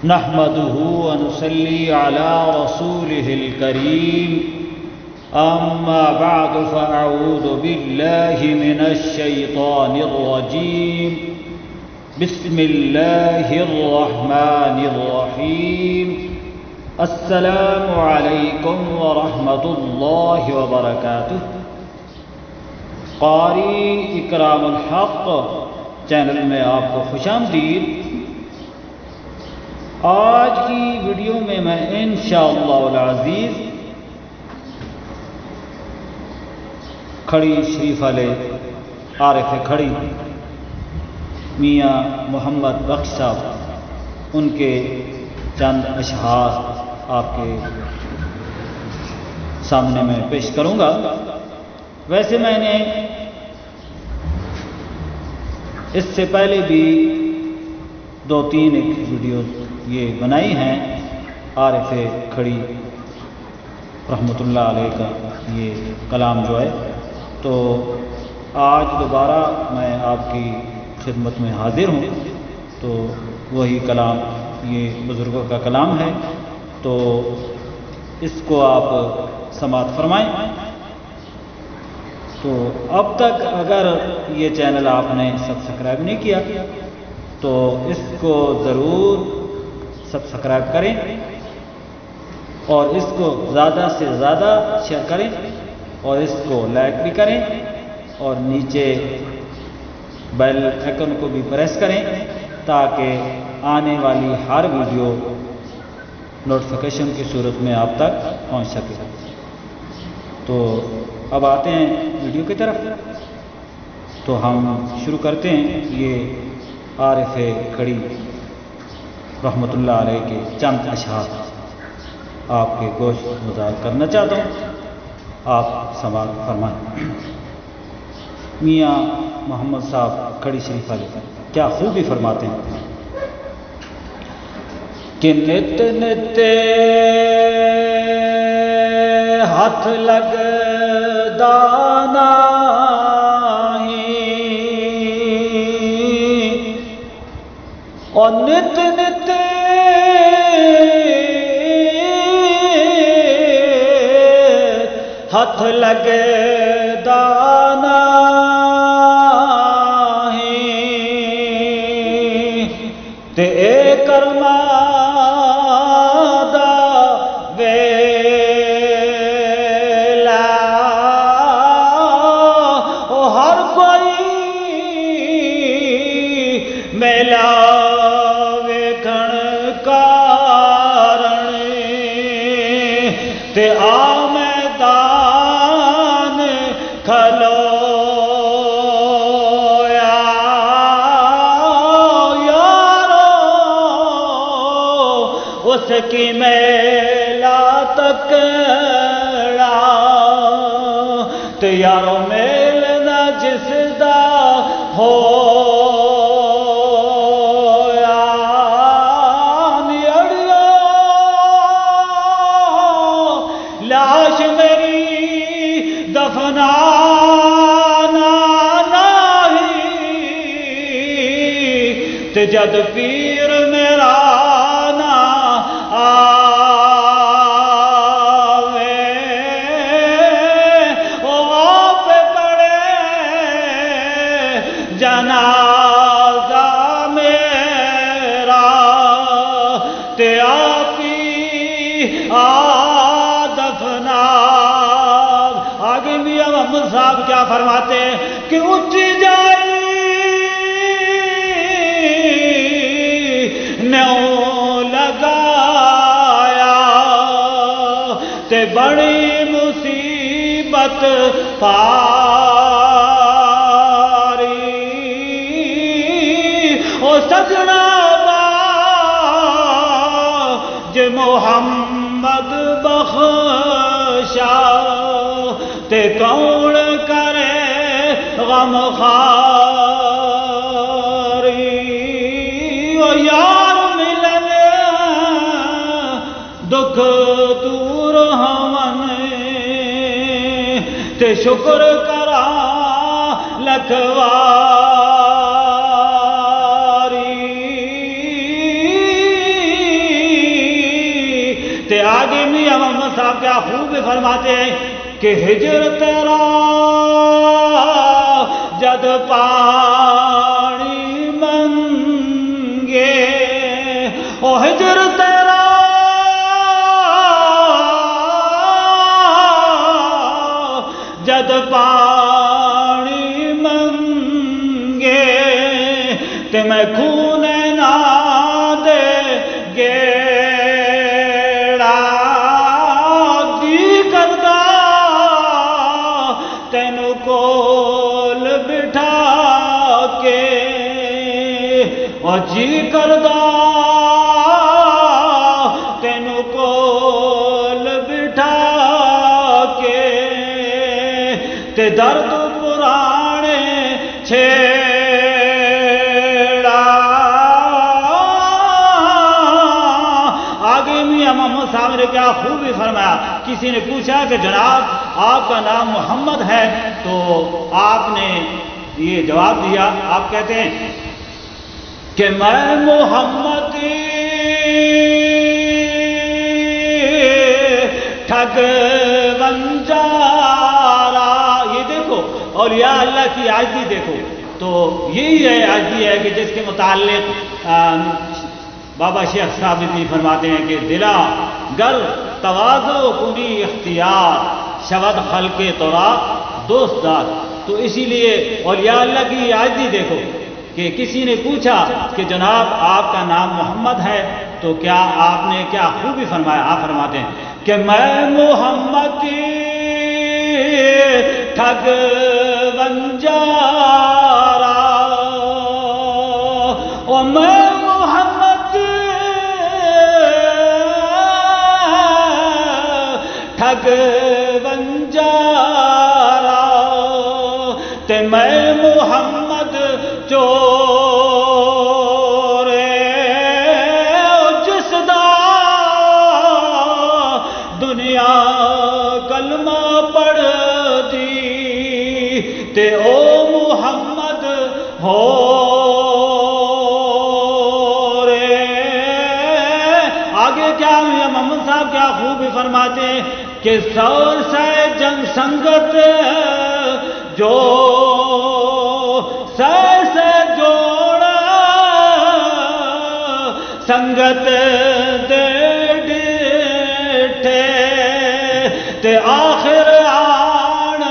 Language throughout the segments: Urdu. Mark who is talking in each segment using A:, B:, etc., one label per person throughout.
A: نحمده ونصلي على رسوله الكريم أما بعد فأعوذ بالله من الشيطان الرجيم بسم الله الرحمن الرحيم السلام علیکم ورحمۃ اللہ وبرکاتہ۔ قاری اکرام الحق چینل میں آپ کو خوش آمدید۔ آج کی ویڈیو میں انشاءاللہ العزیز کھڑی شریف والے عارف کھڑی میاں محمد بخش صاحب ان کے چند اشعار آپ کے سامنے میں پیش کروں گا۔ ویسے میں نے اس سے پہلے بھی 2-3 ویڈیو یہ بنائی ہیں عارف کھڑی رحمۃ اللہ علیہ کا یہ کلام جو ہے، تو آج دوبارہ میں آپ کی خدمت میں حاضر ہوں۔ تو وہی کلام یہ بزرگوں کا کلام ہے، تو اس کو آپ سماعت فرمائیں۔ تو اب تک اگر یہ چینل آپ نے سبسکرائب نہیں کیا تو اس کو ضرور سبسکرائب کریں اور اس کو زیادہ سے زیادہ شیئر کریں اور اس کو لائک بھی کریں اور نیچے بیل آئیکن کو بھی پریس کریں تاکہ آنے والی ہر ویڈیو نوٹیفیکیشن کی صورت میں آپ تک پہنچ سکے۔ تو اب آتے ہیں ویڈیو کی طرف۔ تو ہم شروع کرتے ہیں۔ یہ عارف کھڑی رحمۃ اللہ علیہ کے چند اشعار آپ کے گوش گزار کرنا چاہتا ہوں، آپ سماعت فرمائیں۔ میاں محمد صاحب کھڑی شریف والے کیا خوبی فرماتے ہیں کہ نت نت ہاتھ لگ دانا اور نت نت ہاتھ لگ دانا تے اے کرما دا ویلا او ہر کوئی میلا ویکھن کارن تے آ میدان کھلو اس کی میلا تکڑا تو یارو میل نہ جس دا ہو لاش میری دفنانا نہیں تے جد پیر میرا جنازہ میرا تے آپی دفنا۔ آگے میاں محمد صاحب کیا فرماتے ہیں کہ اٹھی جائی نیو لگایا تے بڑی مصیبت سجنا باج محمد بخشا تے کون کرے غم خاری او یار ملن دکھ دور ہون تے شکر کرا لکھواری آگے میاں محمد صاحب کیا خوب فرماتے ہیں کہ ہجر تیرا جد پانی منگے، او ہجر تیرا جد پانی منگے، تے میں خون نہ دے گیڑا دی کردا تینو کول بٹھا کے، اور جی کردا تینو کول بٹھا کے، تے درد پرانے چھیڑا۔ آگے میاں محمد صاحب نے کیا خوبی فرمایا، کسی نے پوچھا کہ جناب آپ کا نام محمد ہے، تو آپ نے یہ جواب دیا، آپ کہتے ہیں کہ میں محمد ٹھگ بنجارا۔ یہ دیکھو اولیاء اللہ کی عاجزی دیکھو، تو یہی ہے عاجزی ہے کہ جس کے متعلق بابا شیخ صاحب بھی فرماتے ہیں کہ دلا گر تواضع کنی اختیار شود خلق تورا دوست دار۔ تو اسی لیے اولیاء اللہ کی عاجزی دیکھو کہ کسی نے پوچھا کہ جناب آپ کا نام محمد ہے، تو کیا آپ نے کیا خوبی فرمایا، آپ فرماتے ہیں کہ میں محمد ٹھگ بنجارا، اور میں محمد ٹھگ بنجارا، تے میں محمد چورے جس دا دنیا کلمہ پڑھ دی، تے او محمد ہو رے۔ آگے کیا میاں محمد صاحب کیا خوب فرماتے ہیں کہ سور سے جنگ سنگت جو سے جوڑا سنگت دے ڈٹھے، تے آخر آن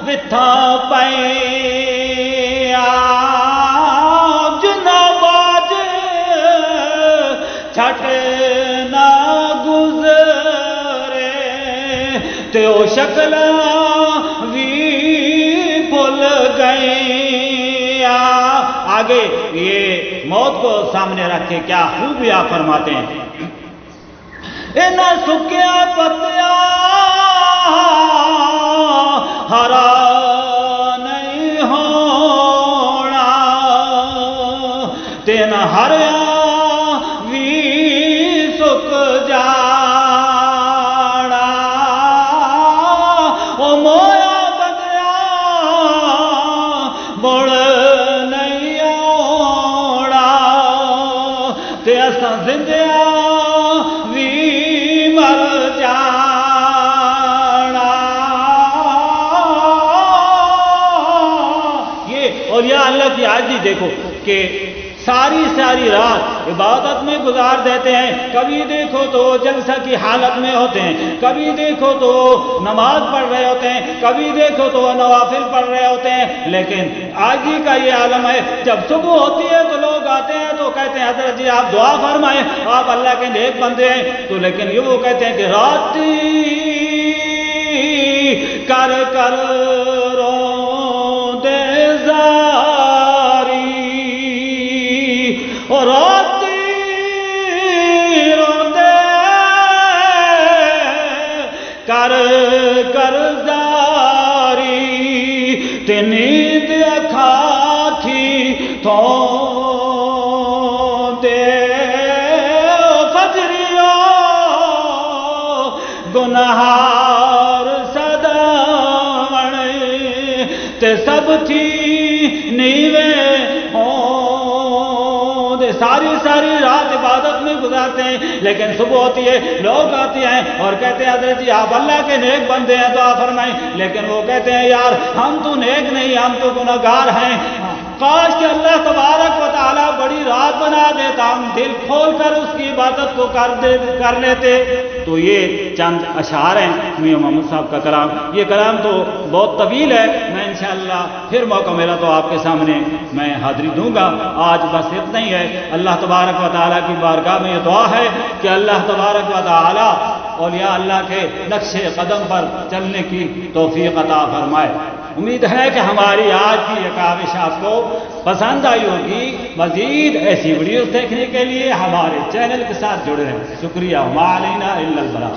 A: وتھا پیا جنا باج چھٹ نہ گزرے، تے او شکل بھی بھول گئی۔ آگے یہ موت کو سامنے رکھ کے کیا خوبی آپ فرماتے ہیں، اینا سکیا پتیا ہرا نہیں ہونا، تین ہریا بھی سک جانا، او مویا بدیا بڑ زندیا بھی مر جانا۔ یہ اولیاء اللہ کی عاجزی دیکھو کہ ساری رات عبادت میں گزار دیتے ہیں، کبھی دیکھو تو جلسہ کی حالت میں ہوتے ہیں، کبھی دیکھو تو نماز پڑھ رہے ہوتے ہیں، کبھی دیکھو تو نوافل پڑھ رہے ہوتے ہیں، لیکن عاجزی کا یہ عالم ہے۔ جب صبح ہوتی ہے تو لوگ آتے ہیں تو کہتے ہیں حضرت جی آپ دعا فرمائیں، آپ اللہ کے نیک بندے ہیں، تو لیکن یہ وہ کہتے ہیں کہ راتی کر کر رو دے زاری، اور راتی رو دے کر کر زاری، تے نیند اکھا تھی تو گنہار صداون تے سب تھی نیوے ہوں دے، ساری ساری رات عبادت میں گزارتے ہیں، لیکن صبح ہوتی ہے لوگ آتے ہیں اور کہتے ہیں حضرت جی آپ اللہ کے نیک بندے ہیں دعا فرمائیں، لیکن وہ کہتے ہیں یار ہم تو نیک نہیں، ہم تو گنہگار ہیں، کاش کہ اللہ تبارک و تعالیٰ بڑی رات بنا دیتا، ہم دل کھول کر اس کی عبادت کو کر لیتے۔ تو یہ چند اشعار ہیں میاں محمد صاحب کا کلام، یہ کلام تو بہت طویل ہے، میں انشاءاللہ پھر موقع ملا تو آپ کے سامنے میں حاضری دوں گا، آج بس اتنا ہی ہے۔ اللہ تبارک و تعالیٰ کی بارگاہ میں یہ دعا ہے کہ اللہ تبارک و تعالیٰ اولیاء اللہ کے نقش قدم پر چلنے کی توفیق عطا فرمائے۔ امید ہے کہ ہماری آج کی یہ کاوش آپ کو پسند آئی ہوگی۔ مزید ایسی ویڈیوز دیکھنے کے لیے ہمارے چینل کے ساتھ جڑے رہیں۔ شکریہ، ما علینا الا البلاغ۔